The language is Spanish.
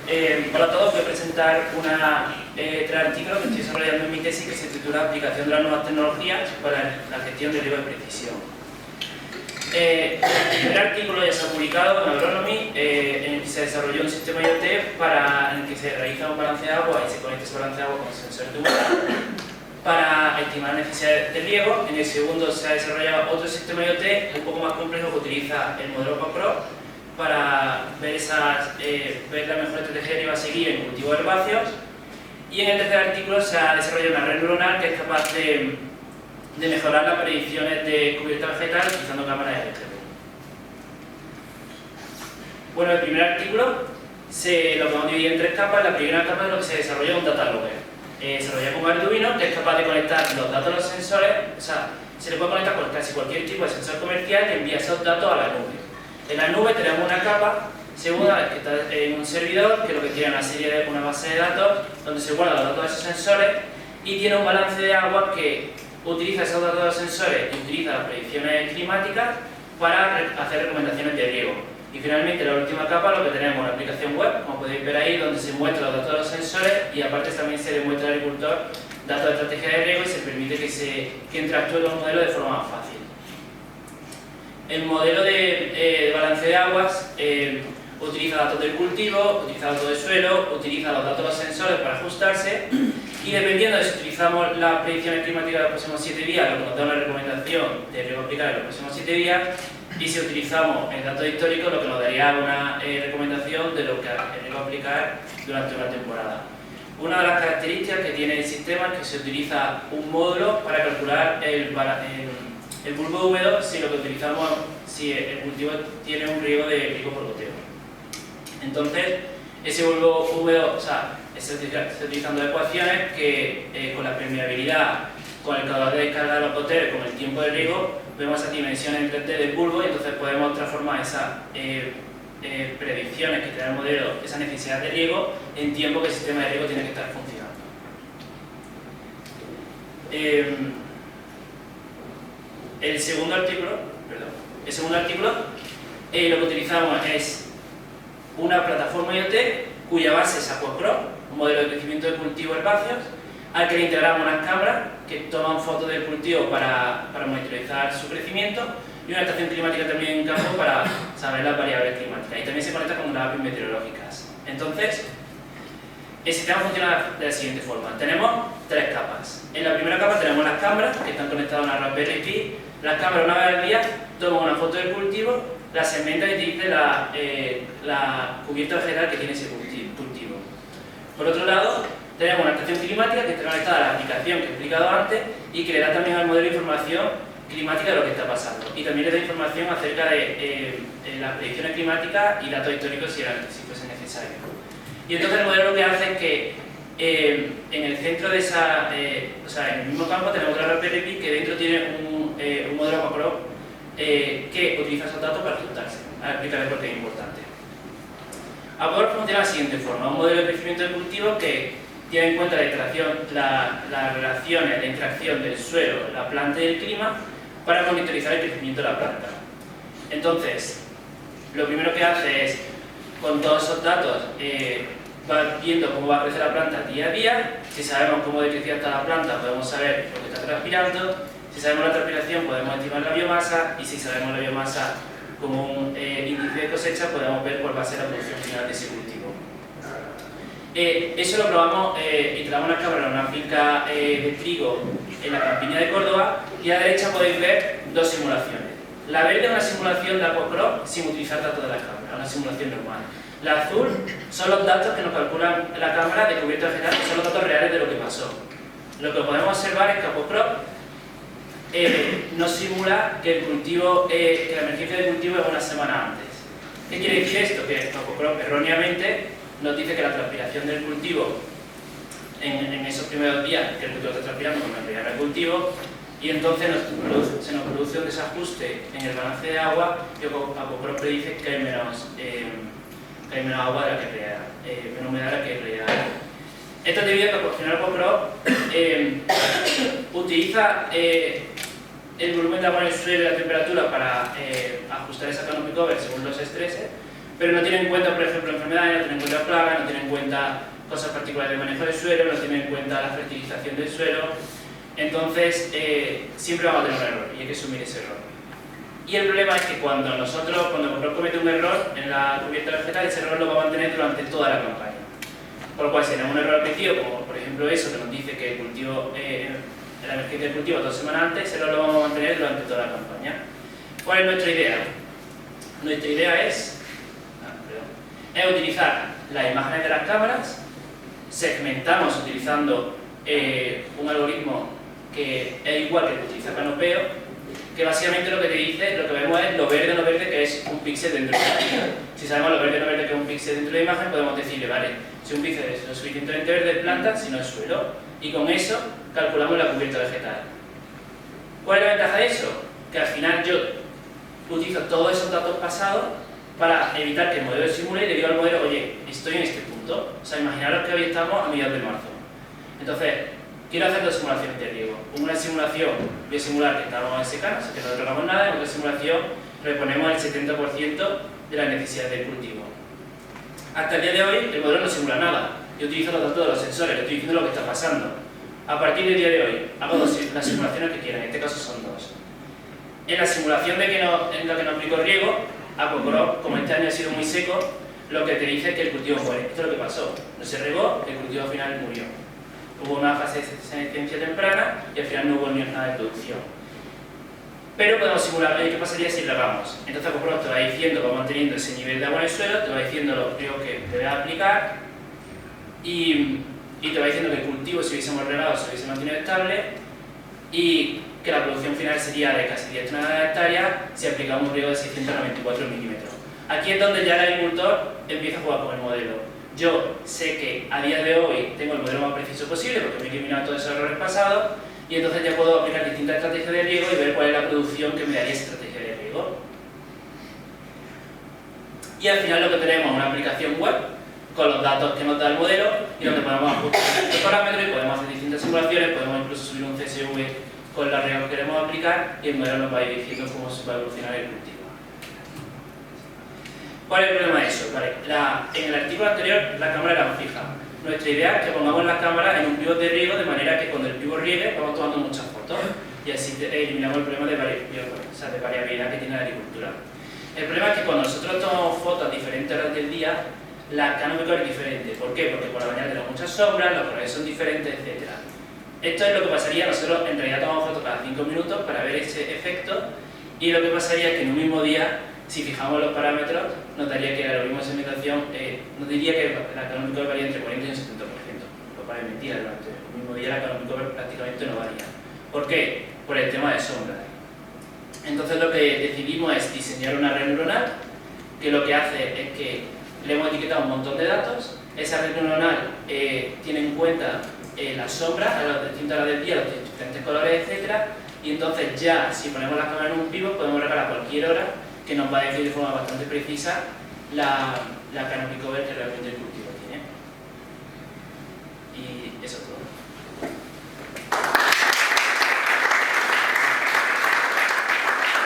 Hola a todos, voy a presentar tres artículos que estoy desarrollando en mi tesis que se titula Aplicación de las nuevas tecnologías para la gestión del riego de precisión. El primer artículo ya se ha publicado en Agronomy, en el que se desarrolló un sistema IoT en el que se realiza un balance de agua y se conecta ese balance de agua con sensores de humedad para estimar las necesidades de riego. En el segundo se ha desarrollado otro sistema IoT un poco más complejo que utiliza el modelo PAPRO para ver la mejor estrategia de riego a seguir en cultivos herbáceos. Y en el tercer artículo se ha desarrollado una red neuronal que es capaz de mejorar las predicciones de cubierta vegetal utilizando cámaras de RGB. Bueno, el primer artículo lo podemos dividir en tres capas. La primera capa es lo que se desarrolla un data logger. Se desarrolla con Arduino, que es capaz de conectar los datos a los sensores, o sea, se le puede conectar con casi cualquier tipo de sensor comercial y envía esos datos a la nube. En la nube tenemos una capa segunda que está en un servidor, que lo que tiene una base de datos donde se guardan los datos de esos sensores y tiene un balance de agua que utiliza esos datos de los sensores y utiliza las predicciones climáticas para hacer recomendaciones de riego. Y finalmente, en la última capa, lo que tenemos es una aplicación web, como podéis ver ahí, donde se muestran los datos de los sensores y aparte también se le muestra al agricultor datos de estrategia de riego y se permite que interactúe con el modelo de forma más fácil. El modelo de balance de aguas utiliza datos del cultivo, utiliza datos del suelo, utiliza los datos de los sensores para ajustarse y dependiendo de si utilizamos las predicciones climáticas de los próximos 7 días, lo que nos da una recomendación de riego aplicar en los próximos 7 días, y si utilizamos el dato histórico, lo que nos daría una recomendación de lo que riego aplicar durante una temporada. Una de las características que tiene el sistema es que se utiliza un módulo para calcular el bulbo húmedo si el cultivo tiene un riego por goteo. Entonces, ese bulbo húmedo, o sea, se está utilizando ecuaciones que con la permeabilidad, con el caudal de descarga de los goteros, con el tiempo de riego, vemos esas dimensiones en 3D del bulbo y entonces podemos transformar esas predicciones que tiene el modelo, esa necesidad de riego, en tiempo que el sistema de riego tiene que estar funcionando. El segundo artículo, lo que utilizamos es una plataforma IoT cuya base es AquaPro, un modelo de crecimiento de cultivos herbáceos, al que le integramos unas cámaras que toman fotos del cultivo para monitorizar su crecimiento y una estación climática también en campo para saber las variables climáticas y también se conecta con las APIs meteorológicas. Entonces, el sistema funciona de la siguiente forma. Tenemos tres capas. En la primera capa tenemos las cámaras que están conectadas a una Raspberry Pi. Las cámaras una vez al día toman una foto del cultivo, la segmentan y te dice la cubierta vegetal que tiene ese cultivo. Por otro lado, tenemos una estación climática que está conectada a la aplicación que he explicado antes y que le da también al modelo información climática de lo que está pasando. Y también le da información acerca de las predicciones climáticas y datos históricos si fuese necesario. Y entonces el modelo lo que hace es que en el centro de en el mismo campo tenemos otra Raspberry Pi que dentro tiene un modelo AquaPro que utiliza esos datos para ajustarse. Ahora explicaré por qué es importante. AquaPro funciona de la siguiente forma: un modelo de crecimiento de cultivo que tiene en cuenta las relaciones de interacción del suelo, la planta y el clima para monitorizar el crecimiento de la planta. Entonces, lo primero que hace es, con todos esos datos, va viendo cómo va a crecer la planta día a día. Si sabemos cómo de crecida está la planta, podemos saber lo que está transpirando. Si sabemos la transpiración, podemos estimar la biomasa. Y si sabemos la biomasa como un índice de cosecha, podemos ver cuál va a ser la producción final de ese cultivo. Eso lo probamos, instalamos una cámara en una finca de trigo en la campiña de Córdoba y a la derecha podéis ver dos simulaciones. La verde es una simulación de AquaPro sin utilizar datos de la cámara, una simulación normal. La azul son los datos que nos calculan la cámara de cubierta vegetal, que son los datos reales de lo que pasó. Lo que podemos observar es que AquaPro nos simula que la emergencia del cultivo es una semana antes. ¿Qué quiere decir esto? Que AquaPro erróneamente nos dice que la transpiración del cultivo en esos primeros días que el cultivo está transpirando cuando empieza el cultivo y entonces se nos produce un desajuste en el balance de agua y AquaPro predice que hay menos agua de la que realidad, menos humedad de la que realidad. Esto es debido a que al final AquaPro utiliza el volumen de agua en el suelo y la temperatura para ajustar esa canopy cover según los estreses, pero no tiene en cuenta, por ejemplo, enfermedades, no tiene en cuenta plagas, no tiene en cuenta cosas particulares de manejo del suelo, no tiene en cuenta la fertilización del suelo. Entonces, siempre vamos a tener un error y hay que asumir ese error. Y el problema es que cuando Coprop comete un error en la cubierta vegetal, ese error lo va a mantener durante toda la campaña. Por lo cual, si tenemos un error al principio, como por ejemplo eso que nos dice que el cultivo, la emergencia del cultivo 2 semanas antes, ese error lo vamos a mantener durante toda la campaña. ¿Cuál es nuestra idea? Nuestra idea es utilizar las imágenes de las cámaras, segmentamos utilizando un algoritmo que es igual que el que utiliza Canopeo, que básicamente lo que te dice, lo que vemos es lo verde o no verde que es un píxel dentro de la imagen. Si sabemos lo verde o no verde que es un píxel dentro de la imagen, podemos decirle, vale, si un píxel es lo suficientemente verde es planta, si no es suelo, y con eso calculamos la cubierta vegetal. ¿Cuál es la ventaja de eso? Que al final yo utilizo todos esos datos pasados para evitar que el modelo simule y le digo al modelo, oye, estoy en este punto. O sea, imaginaros que hoy estamos a mediados de marzo. Entonces, quiero hacer dos simulaciones de riego. Una simulación, voy a simular que estamos en secano, o sea que no tocamos nada, en otra simulación le ponemos el 70% de las necesidades del cultivo. Hasta el día de hoy, el modelo no simula nada. Yo utilizo los datos de los sensores, le estoy diciendo lo que está pasando. A partir del día de hoy, hago las simulaciones que quieran, en este caso son dos. En la simulación en la que nos aplico riego, Coprop, como este año ha sido muy seco, lo que te dice es que el cultivo muere. Esto es lo que pasó. No se regó, el cultivo al final murió. Hubo una fase de senescencia temprana y al final no hubo ni nada de producción. Pero podemos simular, ¿qué pasaría si regamos? Entonces Coprop te va diciendo, va manteniendo ese nivel de agua en el suelo, te va diciendo los riegos que debes aplicar y te va diciendo que el cultivo, si hubiésemos regado, se hubiese mantenido estable y que la producción final sería de casi 10 toneladas de hectárea si aplicamos un riego de 694 milímetros. Aquí es donde ya el agricultor empieza a jugar con el modelo. Yo sé que a día de hoy tengo el modelo más preciso posible porque me he eliminado todos esos errores pasados y entonces ya puedo aplicar distintas estrategias de riego y ver cuál es la producción que me daría esa estrategia de riego. Y al final lo que tenemos es una aplicación web con los datos que nos da el modelo y donde podemos ajustar estos parámetros y podemos hacer distintas simulaciones, podemos incluso subir un CSV con la riego que queremos aplicar y el modelo nos va a ir diciendo cómo se va a evolucionar el cultivo. ¿Cuál es el problema de eso? Vale, en el artículo anterior la cámara era fija. Nuestra idea es que pongamos la cámara en un pivot de riego de manera que cuando el pivot riegue vamos tomando muchas fotos y así eliminamos el problema de variabilidad que tiene la agricultura. El problema es que cuando nosotros tomamos fotos a diferentes horas del día, la canopy es diferente. ¿Por qué? Porque por la mañana tenemos muchas sombras, los colores son diferentes, etc. Esto es lo que pasaría, nosotros en realidad tomamos fotos cada 5 minutos para ver ese efecto y lo que pasaría es que en un mismo día, si fijamos los parámetros, nos daría que el algoritmo de segmentación nos diría que la canopy varía entre 40 y un 70%, lo cual es mentira, durante el mismo día la canopy prácticamente no varía. ¿Por qué? Por el tema de sombras. Entonces lo que decidimos es diseñar una red neuronal que lo que hace es que le hemos etiquetado un montón de datos, esa red neuronal tiene en cuenta las sombras a las distintas horas del día, los diferentes colores, etc. Y entonces ya, si ponemos la cámara en un pivot, podemos regar a cualquier hora que nos va a decir de forma bastante precisa la canopy